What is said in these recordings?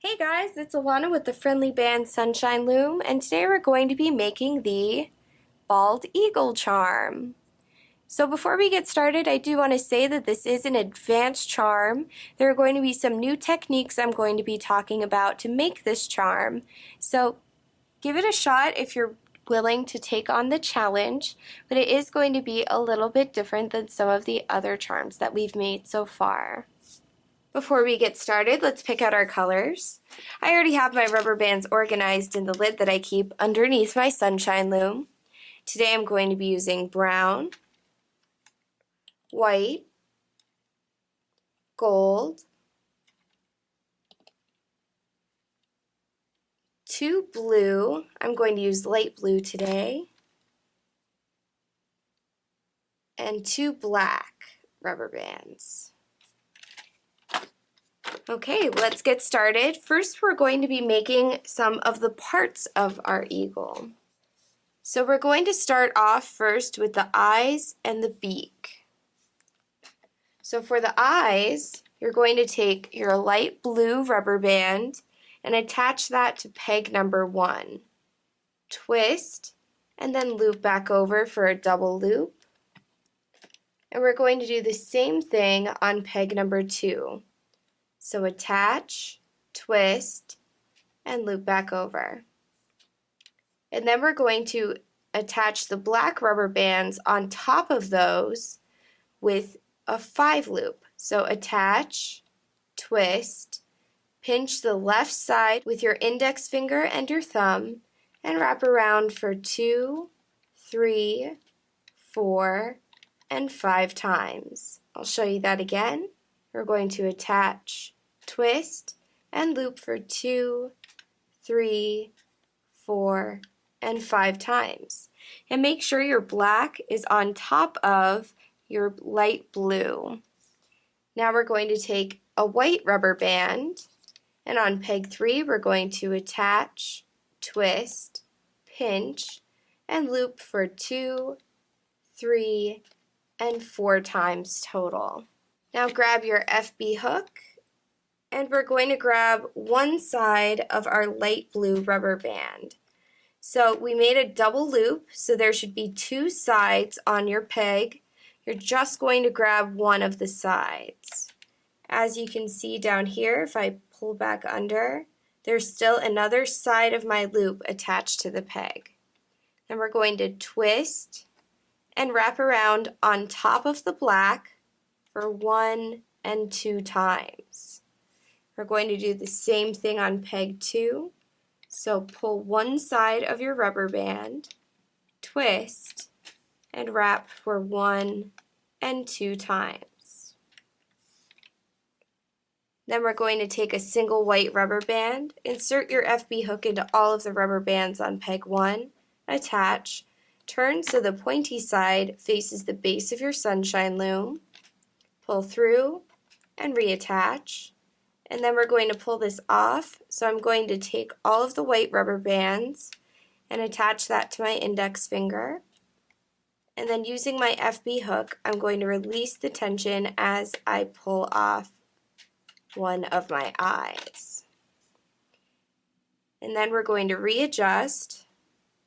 Hey guys, it's Alana with the FriendlyBands SunshineLoom, and today we're going to be making the bald eagle charm. So before we get started, I do want to say that this is an advanced charm. There are going to be some new techniques I'm going to be talking about to make this charm. So give it a shot if you're willing to take on the challenge, but it is going to be a little bit different than some of the other charms that we've made so far. Before we get started, let's pick out our colors. I already have my rubber bands organized in the lid that I keep underneath my sunshine loom. Today I'm going to be using brown, white, gold, 2 blue, I'm going to use light blue today, and 2 black rubber bands. Okay, let's get started. First, we're going to be making some of the parts of our eagle. So we're going to start off first with the eyes and the beak. So for the eyes, you're going to take your light blue rubber band and attach that to peg number 1. Twist, and then loop back over for a double loop. And we're going to do the same thing on peg number 2. So attach, twist, and loop back over. And then we're going to attach the black rubber bands on top of those with a 5 loop. So attach, twist, pinch the left side with your index finger and your thumb, and wrap around for 2, 3, 4, and 5 times. I'll show you that again. We're going to attach, twist, and loop for 2, 3, 4, and 5 times. And make sure your black is on top of your light blue. Now we're going to take a white rubber band, and on peg 3 we're going to attach, twist, pinch, and loop for 2, 3, and 4 times total. Now grab your FB hook, and we're going to grab one side of our light blue rubber band. So we made a double loop, so there should be 2 sides on your peg. You're just going to grab one of the sides. As you can see down here, if I pull back under, there's still another side of my loop attached to the peg. Then we're going to twist and wrap around on top of the black for 1 and 2 times. We're going to do the same thing on peg 2. So pull one side of your rubber band, twist, and wrap for 1 and 2 times. Then we're going to take a single white rubber band, insert your FB hook into all of the rubber bands on peg 1, attach, turn so the pointy side faces the base of your sunshine loom, pull through, and reattach. And then we're going to pull this off, so I'm going to take all of the white rubber bands and attach that to my index finger. And then using my FB hook, I'm going to release the tension as I pull off one of my eyes. And then we're going to readjust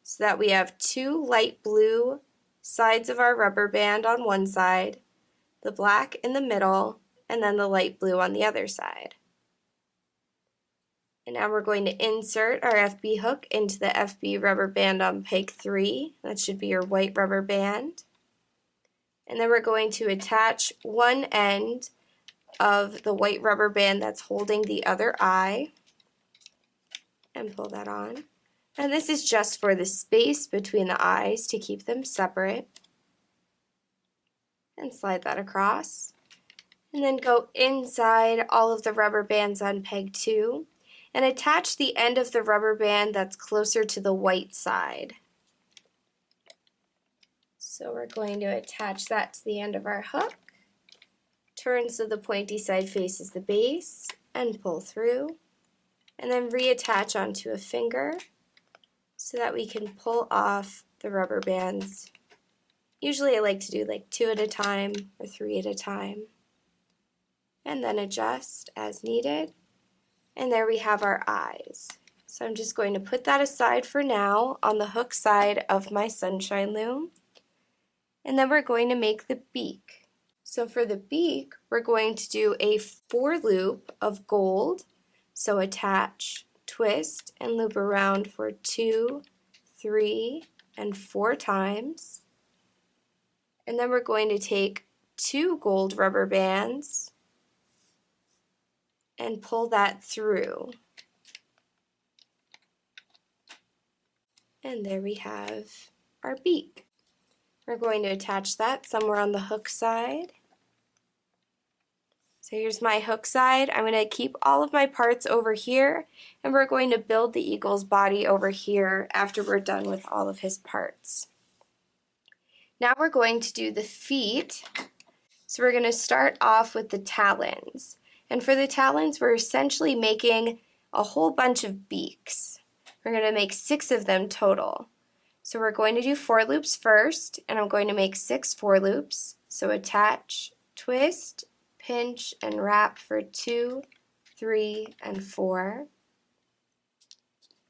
so that we have 2 light blue sides of our rubber band on one side, the black in the middle, and then the light blue on the other side. And now we're going to insert our FB hook into the FB rubber band on peg 3. That should be your white rubber band. And then we're going to attach one end of the white rubber band that's holding the other eye and pull that on. And this is just for the space between the eyes to keep them separate. And slide that across. And then go inside all of the rubber bands on peg 2. And attach the end of the rubber band that's closer to the white side. So we're going to attach that to the end of our hook, turn so the pointy side faces the base, and pull through, and then reattach onto a finger so that we can pull off the rubber bands. Usually I like to do like 2 at a time or 3 at a time, and then adjust as needed. And there we have our eyes. So I'm just going to put that aside for now on the hook side of my sunshine loom. And then we're going to make the beak. So for the beak, we're going to do a 4 loop of gold. So attach, twist, and loop around for 2, 3, and 4 times. And then we're going to take 2 gold rubber bands and pull that through. And there we have our beak. We're going to attach that somewhere on the hook side. So here's my hook side. I'm going to keep all of my parts over here, and we're going to build the eagle's body over here after we're done with all of his parts. Now we're going to do the feet. So we're going to start off with the talons. And for the talons, we're essentially making a whole bunch of beaks. We're going to make 6 of them total. So we're going to do 4 loops first, and I'm going to make 6 4 loops. So attach, twist, pinch, and wrap for 2, 3, and 4.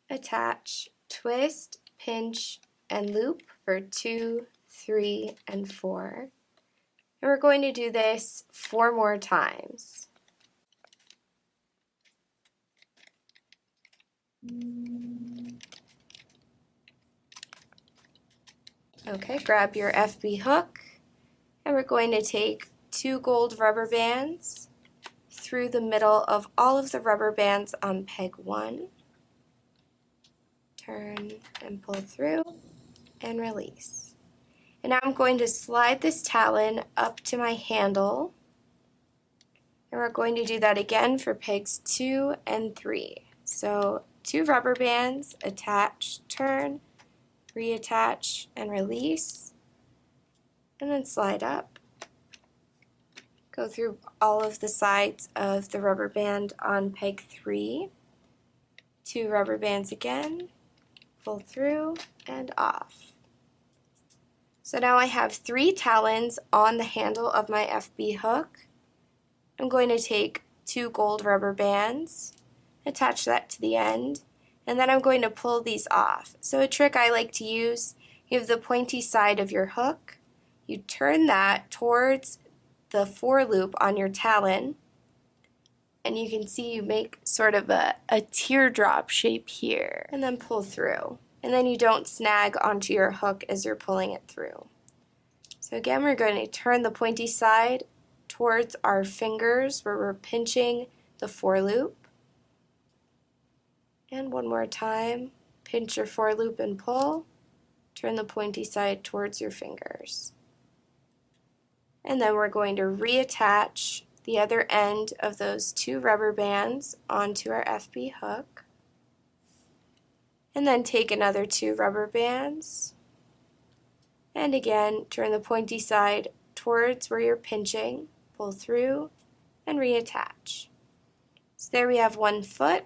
Attach, twist, pinch, and loop for 2, 3, and 4. And we're going to do this 4 more times. Okay, grab your FB hook, and we're going to take 2 gold rubber bands through the middle of all of the rubber bands on peg 1. Turn and pull through and release. And now I'm going to slide this talon up to my handle, and we're going to do that again for pegs 2 and 3. So 2 rubber bands, attach, turn, reattach, and release, and then slide up. Go through all of the sides of the rubber band on peg 3. 2 rubber bands again, pull through and off. So now I have 3 talons on the handle of my FB hook. I'm going to take 2 gold rubber bands, attach that to the end, and then I'm going to pull these off. So a trick I like to use, you have the pointy side of your hook, you turn that towards the 4 loop on your talon, and you can see you make sort of a teardrop shape here, and then pull through. And then you don't snag onto your hook as you're pulling it through. So again, we're going to turn the pointy side towards our fingers where we're pinching the 4 loop. And one more time, pinch your 4 loop and pull. Turn the pointy side towards your fingers. And then we're going to reattach the other end of those 2 rubber bands onto our FB hook. And then take another 2 rubber bands. And again, turn the pointy side towards where you're pinching, pull through, and reattach. So there we have 1 foot.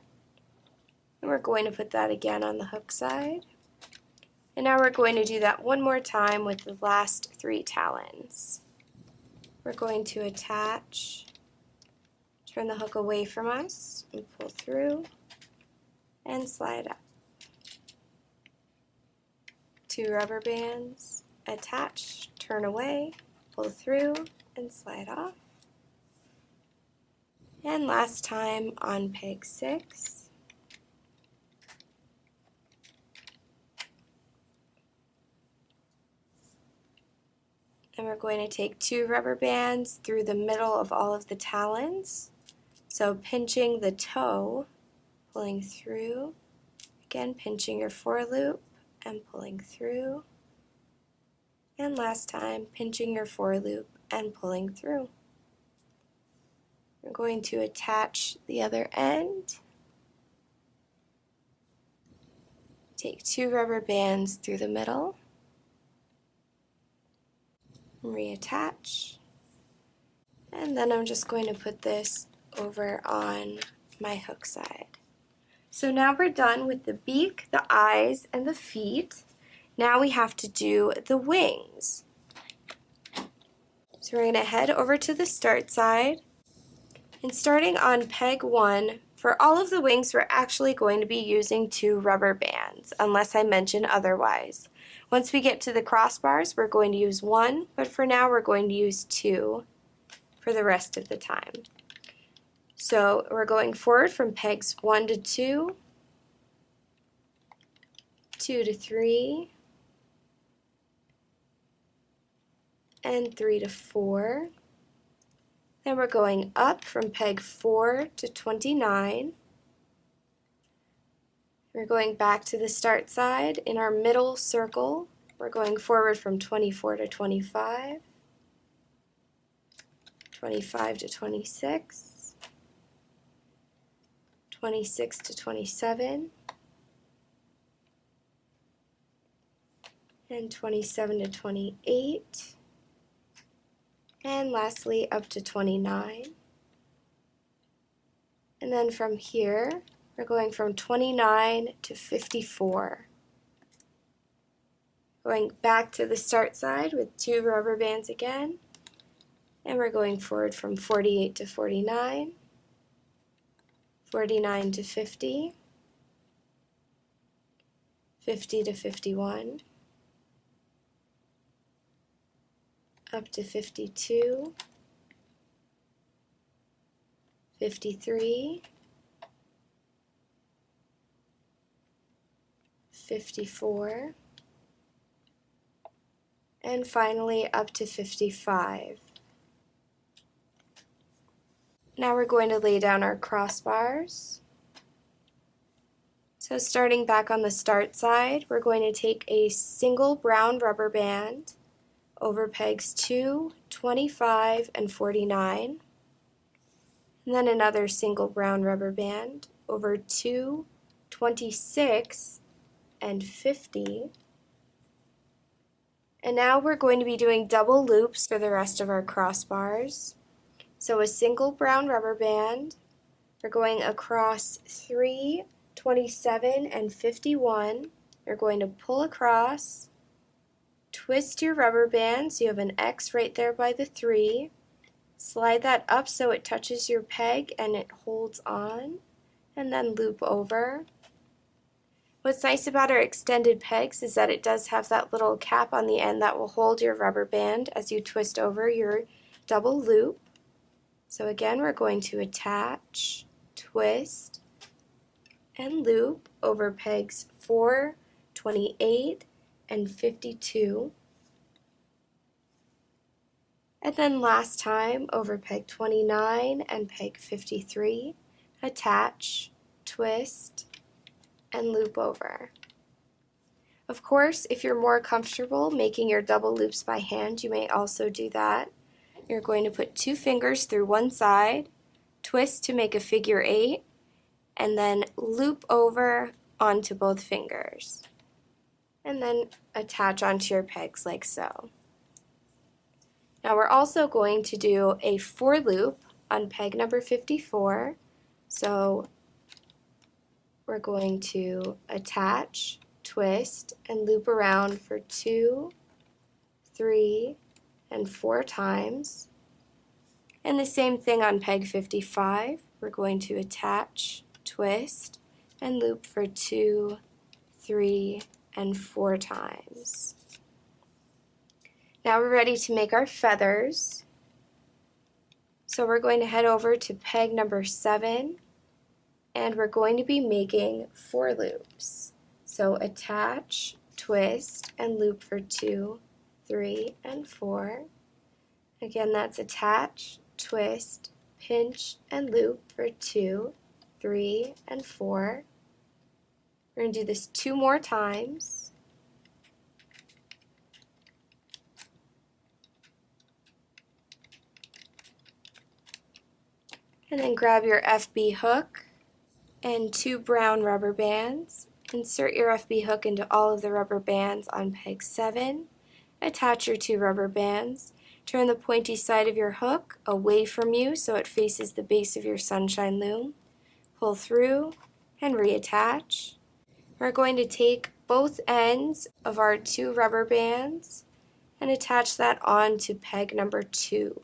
And we're going to put that again on the hook side. And now we're going to do that 1 more time with the last 3 talons. We're going to attach, turn the hook away from us, and pull through, and slide up. 2 rubber bands, attach, turn away, pull through, and slide off. And last time on peg 6. And we're going to take 2 rubber bands through the middle of all of the talons. So pinching the toe, pulling through, again pinching your 4 loop and pulling through. And last time, pinching your 4 loop and pulling through. We're going to attach the other end. Take 2 rubber bands through the middle. Reattach, and then I'm just going to put this over on my hook side. So now we're done with the beak, the eyes, and the feet. Now we have to do the wings. So we're going to head over to the start side, and starting on peg 1 For all of the wings, we're actually going to be using 2 rubber bands, unless I mention otherwise. Once we get to the crossbars, we're going to use 1, but for now we're going to use 2 for the rest of the time. So we're going forward from pegs 1 to 2, 2 to 3, and 3 to 4. Then we're going up from peg 4 to 29. We're going back to the start side. In our middle circle, we're going forward from 24 to 25, 25 to 26, 26 to 27, and 27 to 28, and lastly up to 29. And then from here, we're going from 29 to 54. Going back to the start side with 2 rubber bands again, and we're going forward from 48 to 49, 49 to 50, 50 to 51, up to 52, 53, 54, and finally up to 55. Now we're going to lay down our crossbars. So starting back on the start side, we're going to take a single brown rubber band over pegs 2, 25, and 49, and then another single brown rubber band over 2, 26, and 50. And now we're going to be doing double loops for the rest of our crossbars. So a single brown rubber band, we're going across 3, 27, and 51. You're going to pull across, twist your rubber band so you have an X right there by the 3. Slide that up so it touches your peg and it holds on, and then loop over. What's nice about our extended pegs is that it does have that little cap on the end that will hold your rubber band as you twist over your double loop. So again, we're going to attach, twist, and loop over pegs 4, 28, and 52. And then last time over peg 29 and peg 53, attach, twist, and loop over. Of course, if you're more comfortable making your double loops by hand, you may also do that. You're going to put 2 fingers through one side, twist to make a figure 8, and then loop over onto both fingers. And then attach onto your pegs like so. Now we're also going to do a for loop on peg number 54. So we're going to attach, twist, and loop around for 2, 3, and 4 times. And the same thing on peg 55. We're going to attach, twist, and loop for 2, 3, and 4 times. Now we're ready to make our feathers. So we're going to head over to peg number 7, and we're going to be making 4 loops. So attach, twist, and loop for 2, 3, and 4. Again, that's attach, twist, pinch, and loop for 2, 3, and 4. We're going to do this 2 more times. And then grab your FB hook and 2 brown rubber bands. Insert your FB hook into all of the rubber bands on peg 7. Attach your 2 rubber bands. Turn the pointy side of your hook away from you so it faces the base of your sunshine loom. Pull through and reattach. We're going to take both ends of our 2 rubber bands and attach that on to peg number 2.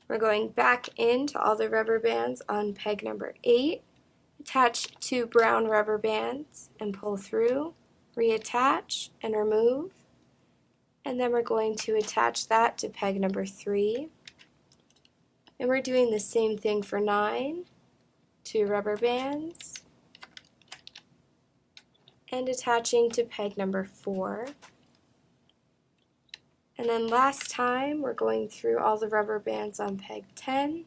We're going back into all the rubber bands on peg number 8, attach 2 brown rubber bands and pull through, reattach and remove, and then we're going to attach that to peg number 3. And we're doing the same thing for 9, 2 rubber bands, and attaching to peg number 4. And then last time, we're going through all the rubber bands on peg 10,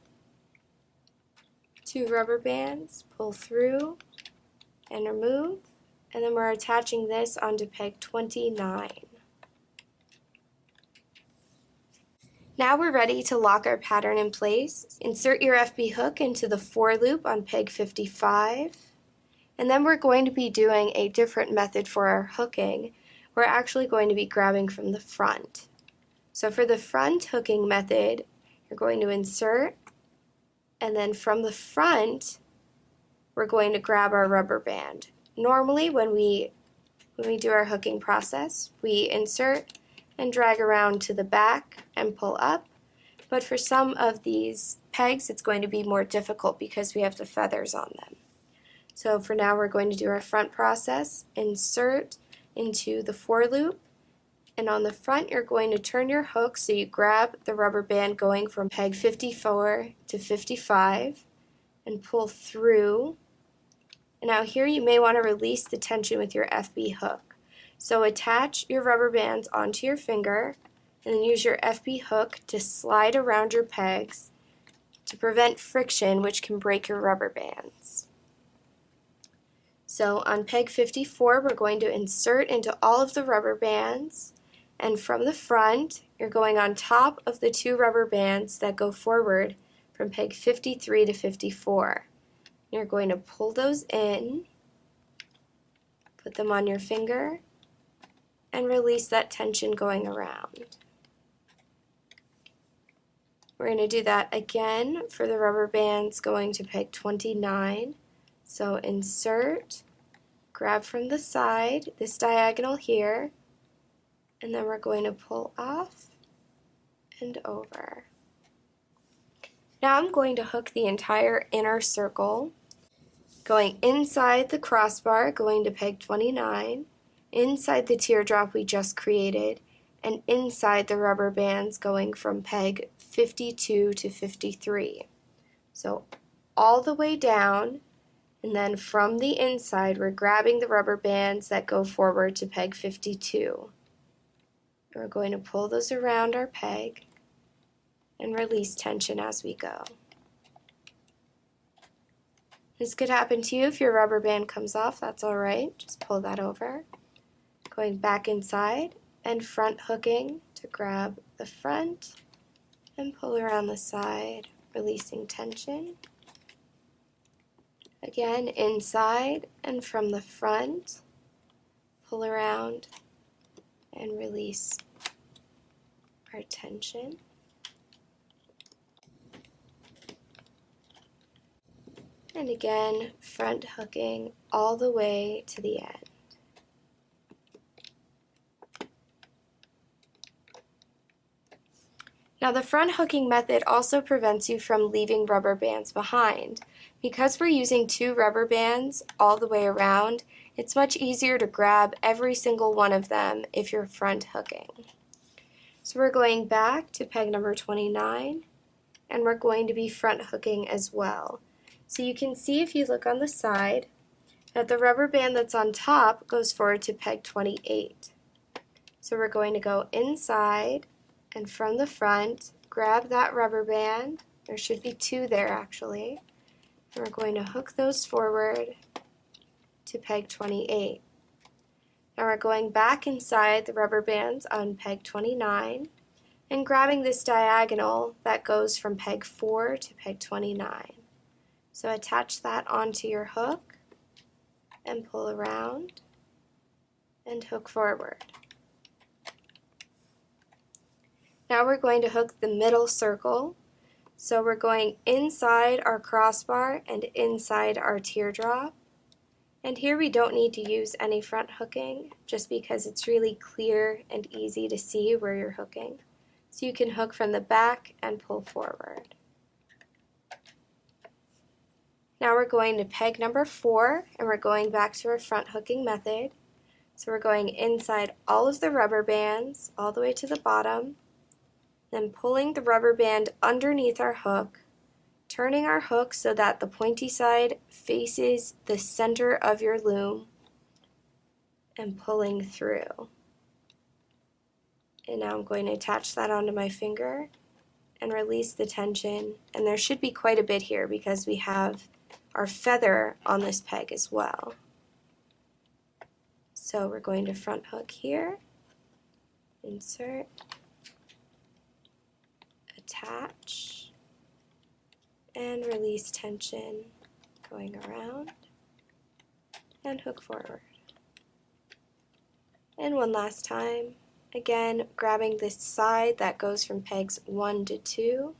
2 rubber bands, pull through and remove, and then we're attaching this onto peg 29. Now we're ready to lock our pattern in place. Insert your FB hook into the for loop on peg 55, and then we're going to be doing a different method for our hooking. We're actually going to be grabbing from the front. So for the front hooking method, you're going to insert, and then from the front, we're going to grab our rubber band. Normally when we do our hooking process, we insert and drag around to the back and pull up, but for some of these pegs, it's going to be more difficult because we have the feathers on them. So for now, we're going to do our front process, insert into the for loop, and on the front, you're going to turn your hook so you grab the rubber band going from peg 54 to 55 and pull through. And now here you may want to release the tension with your FB hook. So attach your rubber bands onto your finger and then use your FB hook to slide around your pegs to prevent friction, which can break your rubber bands. So on peg 54, we're going to insert into all of the rubber bands. And from the front, you're going on top of the 2 rubber bands that go forward from peg 53 to 54. You're going to pull those in, put them on your finger, and release that tension going around. We're going to do that again for the rubber bands going to peg 29. So insert, grab from the side, this diagonal here, and then we're going to pull off and over. Now I'm going to hook the entire inner circle, going inside the crossbar, going to peg 29, inside the teardrop we just created, and inside the rubber bands going from peg 52 to 53. So all the way down, and then from the inside, we're grabbing the rubber bands that go forward to peg 52. We're going to pull those around our peg and release tension as we go. This could happen to you if your rubber band comes off, that's all right. Just pull that over. Going back inside and front hooking to grab the front and pull around the side, releasing tension. Again, inside and from the front, pull around and release our tension. And again, front hooking all the way to the end. Now the front hooking method also prevents you from leaving rubber bands behind. Because we're using 2 rubber bands all the way around, it's much easier to grab every single one of them if you're front hooking. So we're going back to peg number 29, and we're going to be front hooking as well. So you can see if you look on the side that the rubber band that's on top goes forward to peg 28. So we're going to go inside and from the front, grab that rubber band. There should be 2 there actually. And we're going to hook those forward to peg 28. Now we're going back inside the rubber bands on peg 29 and grabbing this diagonal that goes from peg 4 to peg 29. So attach that onto your hook and pull around and hook forward. Now we're going to hook the middle circle. So we're going inside our crossbar and inside our teardrop. And here we don't need to use any front hooking just because it's really clear and easy to see where you're hooking. So you can hook from the back and pull forward. Now we're going to peg number 4, and we're going back to our front hooking method. So we're going inside all of the rubber bands all the way to the bottom, then pulling the rubber band underneath our hook, turning our hook so that the pointy side faces the center of your loom, and pulling through. And now I'm going to attach that onto my finger and release the tension. And there should be quite a bit here because we have our feather on this peg as well. So we're going to front hook here, insert, attach, and release tension, going around, and hook forward. And one last time, again grabbing this side that goes from pegs 1 to 2,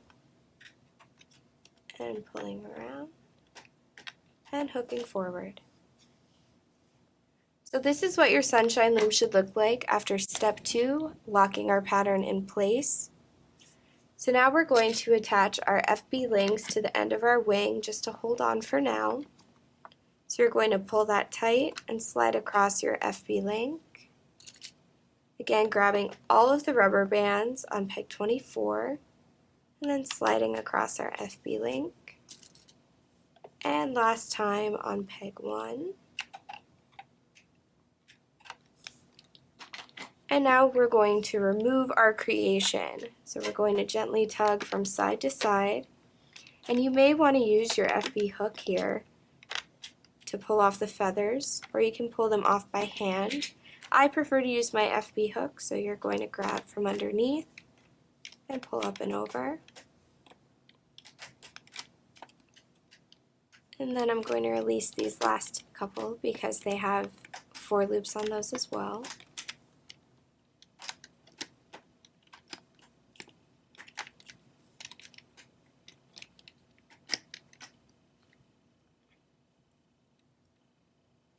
and pulling around, and hooking forward. So this is what your sunshine loom should look like after step 2, locking our pattern in place. So now we're going to attach our FB links to the end of our wing just to hold on for now. So you're going to pull that tight and slide across your FB link. Again, grabbing all of the rubber bands on peg 24 and then sliding across our FB link. And last time on peg 1. And now we're going to remove our creation. So we're going to gently tug from side to side. And you may want to use your FB hook here to pull off the feathers, or you can pull them off by hand. I prefer to use my FB hook, so you're going to grab from underneath and pull up and over. And then I'm going to release these last couple because they have 4 loops on those as well.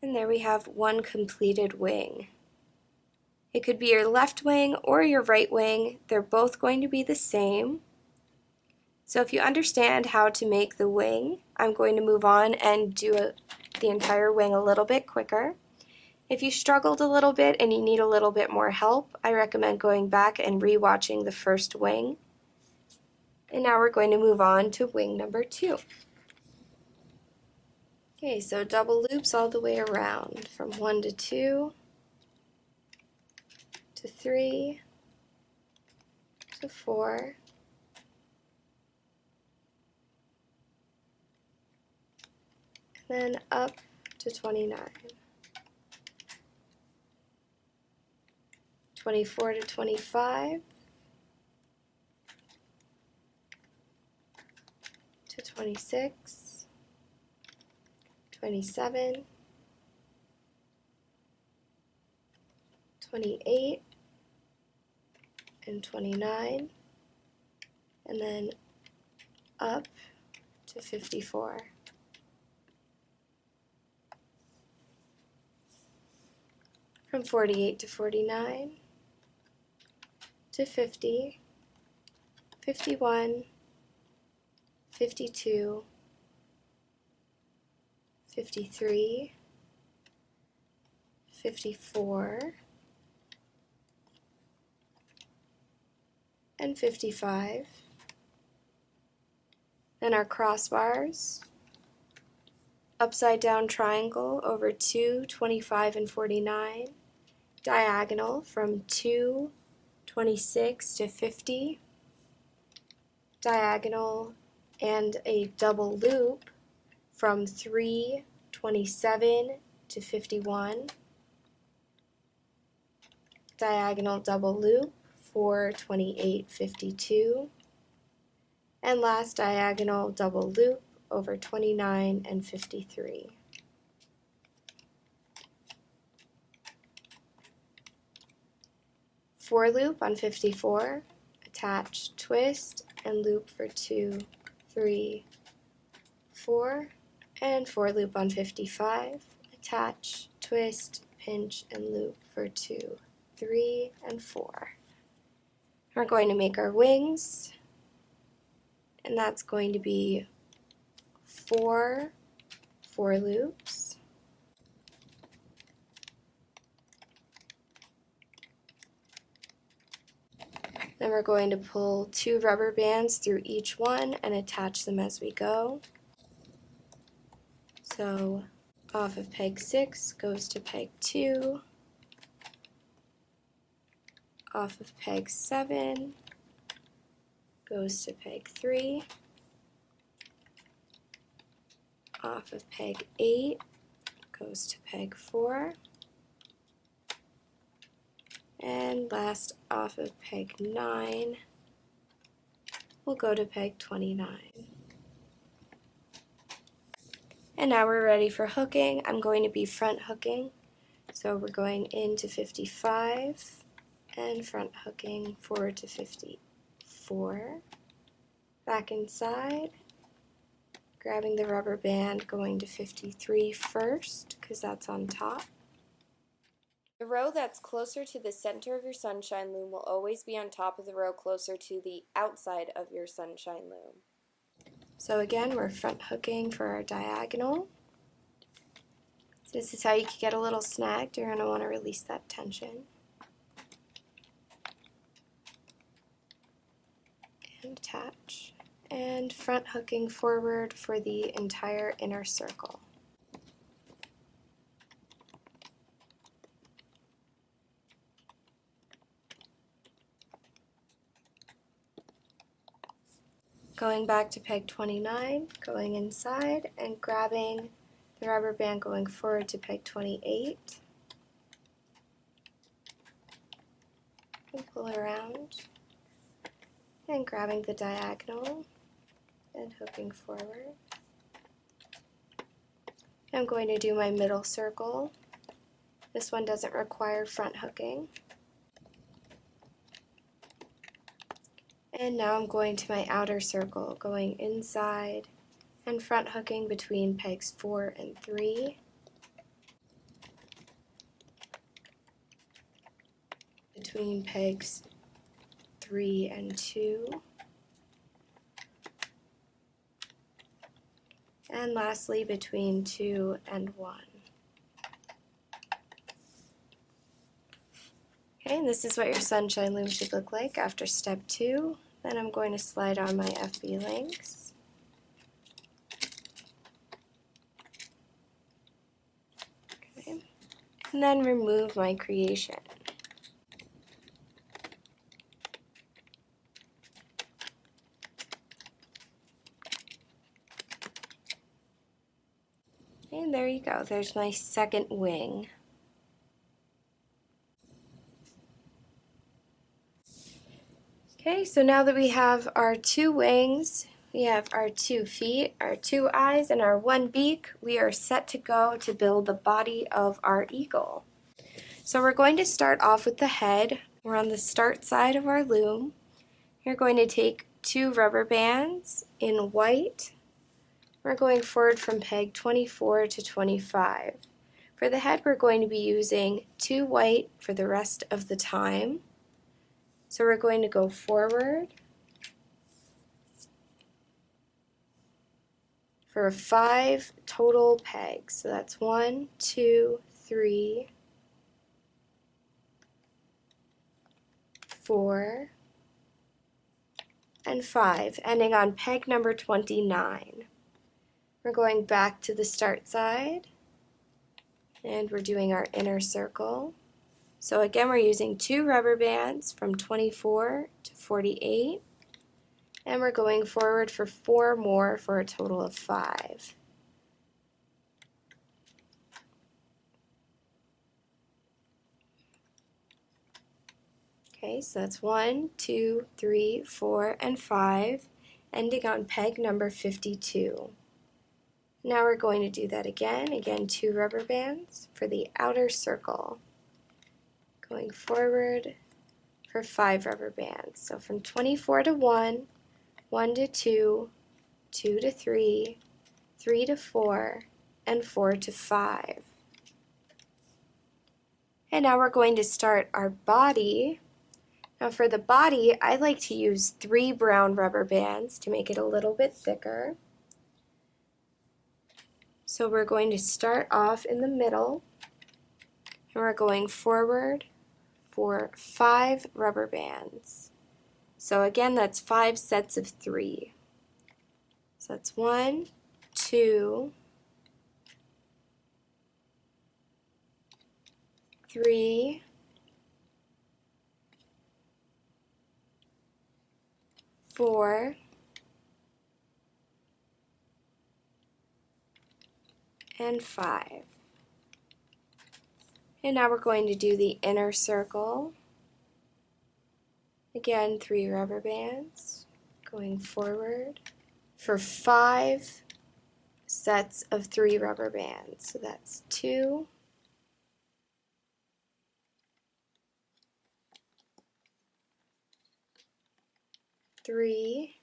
And there we have one completed wing. It could be your left wing or your right wing. They're both going to be the same. So if you understand how to make the wing, I'm going to move on and do the entire wing a little bit quicker. If you struggled a little bit and you need a little bit more help, I recommend going back and re-watching the first wing. And now we're going to move on to wing number 2. Okay, so double loops all the way around from 1 to 2 to 3 to 4 and then up to 29, 24 to 25 to 26, 27, 28, and 29, and then up to 54. From 48 to 49, to 50, 51, 52, 53, 54, and 55. Then our crossbars, upside down triangle over 2, 25, and 49, diagonal from 2, 26 to 50, diagonal and a double loop from 3, 27 to 51, diagonal double loop for 28, 52, and last diagonal double loop over 29 and 53. For loop on 54, attach, twist, and loop for 2, 3, 4, and for loop on 55, attach, twist, pinch, and loop for 2, 3, and 4. We're going to make our wings, and that's going to be 4 loops. Then we're going to pull 2 rubber bands through each one and attach them as we go. So off of peg 6 goes to peg 2, off of peg 7 goes to peg 3, off of peg 8 goes to peg 4, and last off of peg 9 we'll go to peg 29. And now we're ready for hooking. I'm going to be front hooking, so we're going into 55 and front hooking forward to 54, back inside, grabbing the rubber band, going to 53 first because that's on top. The row that's closer to the center of your sunshine loom will always be on top of the row closer to the outside of your sunshine loom. So again, we're front hooking for our diagonal. So this is how you can get a little snagged. You're going to want to release that tension. And attach. And front hooking forward for the entire inner circle. Going back to peg 29, going inside and grabbing the rubber band going forward to peg 28. And pull around and grabbing the diagonal and hooking forward. I'm going to do my middle circle. This one doesn't require front hooking. And now I'm going to my outer circle, going inside and front hooking between pegs 4 and 3. Between pegs 3 and 2. And lastly between 2 and 1. Okay, and this is what your sunshine loom should look like after step 2. Then I'm going to slide on my FB links. Okay, and then remove my creation. And there you go, there's my second wing. Okay, so now that we have our 2 wings, we have our 2 feet, our 2 eyes, and our 1 beak, we are set to go to build the body of our eagle. So we're going to start off with the head. We're on the start side of our loom. You're going to take 2 rubber bands in white. We're going forward from peg 24 to 25. For the head, we're going to be using 2 white for the rest of the time. So we're going to go forward for 5 total pegs. So that's 1, 2, 3, 4, and 5, ending on peg number 29. We're going back to the start side, and we're doing our inner circle. So again, we're using 2 rubber bands from 24 to 48, and we're going forward for 4 more for a total of 5. Okay, so that's 1, 2, 3, 4, and 5, ending on peg number 52. Now we're going to do that again 2 rubber bands for the outer circle. Going forward for 5 rubber bands. So from 24 to 1, 1 to 2, 2 to 3, 3 to 4, and 4 to 5. And now we're going to start our body. Now for the body, I like to use 3 brown rubber bands to make it a little bit thicker. So we're going to start off in the middle, and we're going forward for 5 rubber bands. So again, that's 5 sets of 3. So that's 1, 2, 3, 4, and 5. And now we're going to do the inner circle. Again, 3 rubber bands going forward for 5 sets of 3 rubber bands. So that's 2, 3,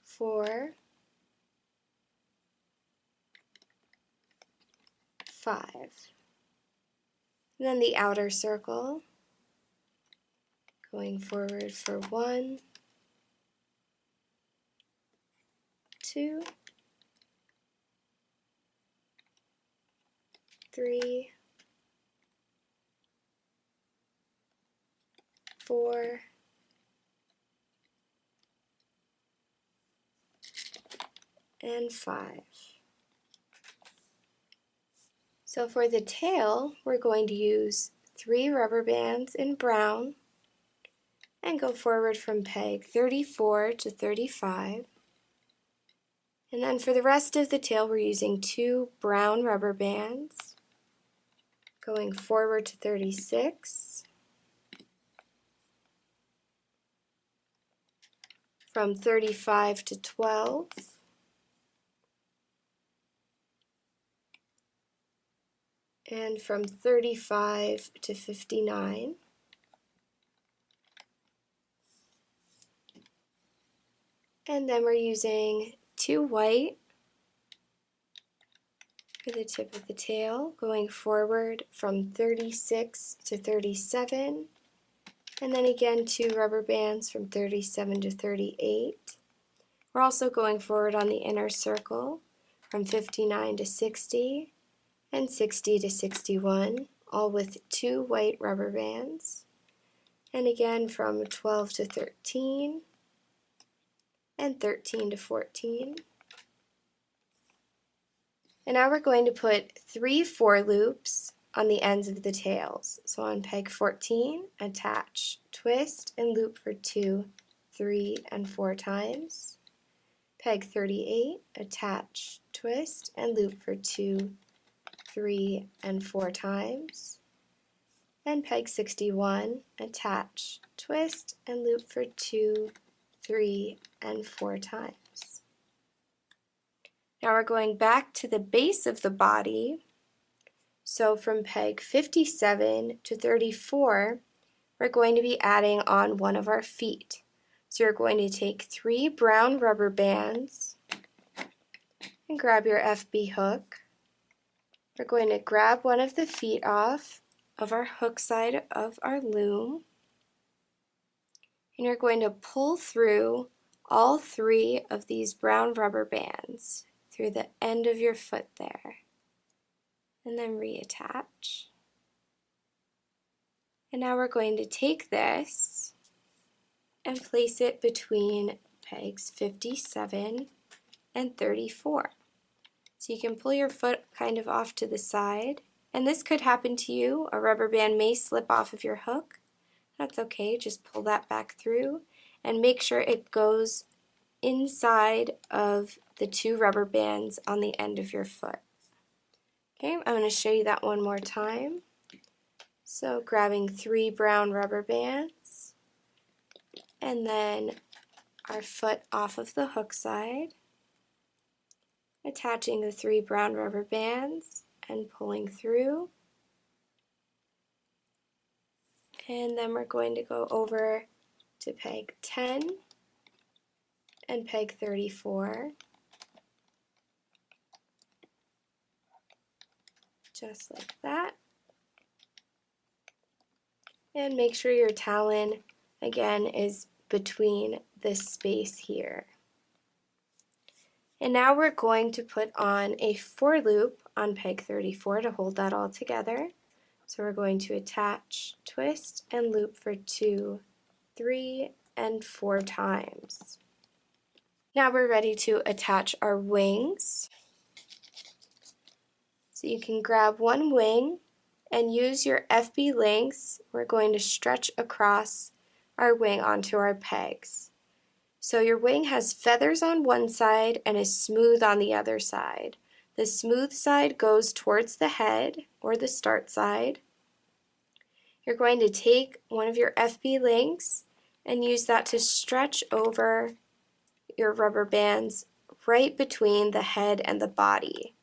4, 5. And then the outer circle, going forward for 1, 2, 3, 4, and 5. So for the tail, we're going to use 3 rubber bands in brown and go forward from peg 34 to 35. And then for the rest of the tail, we're using 2 brown rubber bands, going forward to 36, from 35 to 12, and from 35 to 59. And then we're using 2 white for the tip of the tail, going forward from 36 to 37, and then again 2 rubber bands from 37 to 38. We're also going forward on the inner circle from 59 to 60 and 60 to 61, all with 2 white rubber bands, and again from 12 to 13 and 13 to 14. And now we're going to put 3 for loops on the ends of the tails. So on peg 14, attach, twist, and loop for 2, 3, and 4 times. Peg 38, attach, twist, and loop for 2, 3, and 4 times. And peg 61, attach, twist, and loop for 2, 3, and 4 times. Now we're going back to the base of the body. So from peg 57 to 34, we're going to be adding on one of our feet. So you're going to take 3 brown rubber bands and grab your FB hook. We're going to grab one of the feet off of our hook side of our loom, and you're going to pull through all 3 of these brown rubber bands through the end of your foot there, and then reattach. And now we're going to take this and place it between pegs 57 and 34. So you can pull your foot kind of off to the side, and this could happen to you. A rubber band may slip off of your hook. That's okay, just pull that back through and make sure it goes inside of the 2 rubber bands on the end of your foot. Okay, I'm going to show you that one more time. So grabbing 3 brown rubber bands, and then our foot off of the hook side, attaching the 3 brown rubber bands and pulling through. And then we're going to go over to peg 10 and peg 34, just like that. And make sure your talon, again, is between this space here. And now we're going to put on a for loop on peg 34 to hold that all together. So we're going to attach, twist, and loop for 2, 3, and 4 times. Now we're ready to attach our wings. So you can grab one wing and use your FB lengths. We're going to stretch across our wing onto our pegs. So your wing has feathers on one side and is smooth on the other side. The smooth side goes towards the head, or the start side. You're going to take one of your FB lengths and use that to stretch over your rubber bands right between the head and the body.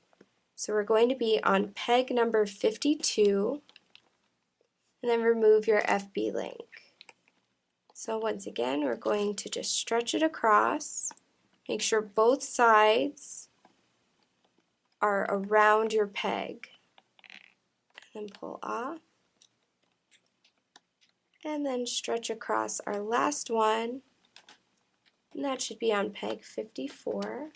So we're going to be on peg number 52, and then remove your FB link. So once again, we're going to just stretch it across. Make sure both sides are around your peg. And then pull off. And then stretch across our last one. And that should be on peg 54.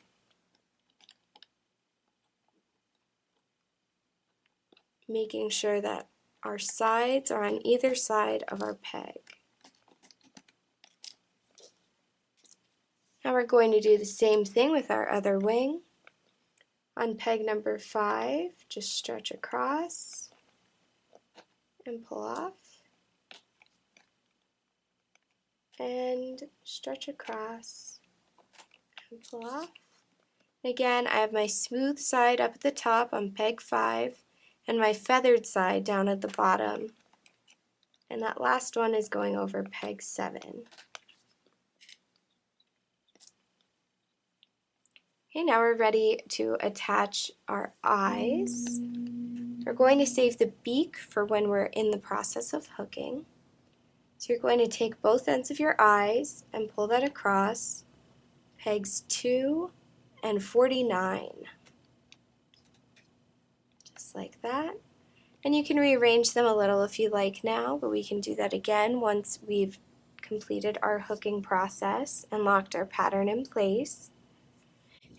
Making sure that our sides are on either side of our peg. Now we're going to do the same thing with our other wing. On peg number 5, just stretch across and pull off. And stretch across and pull off. And again, I have my smooth side up at the top on peg 5 and my feathered side down at the bottom. And that last one is going over peg 7. Okay, now we're ready to attach our eyes. We're going to save the beak for when we're in the process of hooking. So you're going to take both ends of your eyes and pull that across pegs 2 and 49. Just like that. And you can rearrange them a little if you like now, but we can do that again once we've completed our hooking process and locked our pattern in place.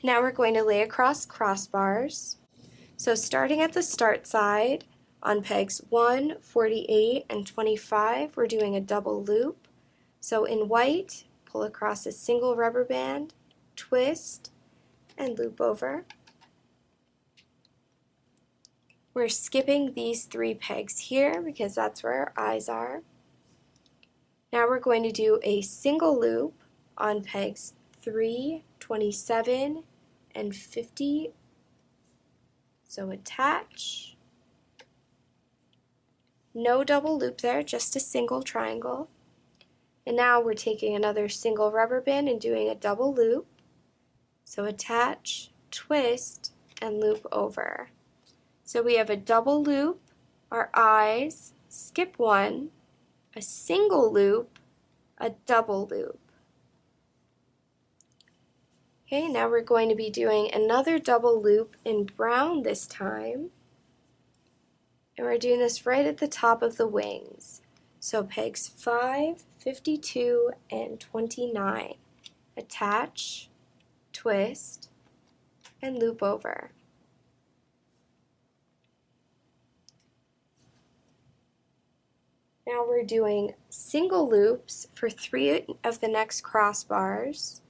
Now we're going to lay across crossbars. So starting at the start side, on pegs 1, 48, and 25, we're doing a double loop. So in white, pull across a single rubber band, twist, and loop over. We're skipping these 3 pegs here because that's where our eyes are. Now we're going to do a single loop on pegs 3, 27, and 50. So attach. No double loop there, just a single triangle. And now we're taking another single rubber band and doing a double loop. So attach, twist, and loop over. So we have a double loop, our eyes, skip 1, a single loop, a double loop. Okay, now we're going to be doing another double loop in brown this time. And we're doing this right at the top of the wings. So pegs 5, 52, and 29. Attach, twist, and loop over. Now we're doing single loops for 3 of the next crossbars.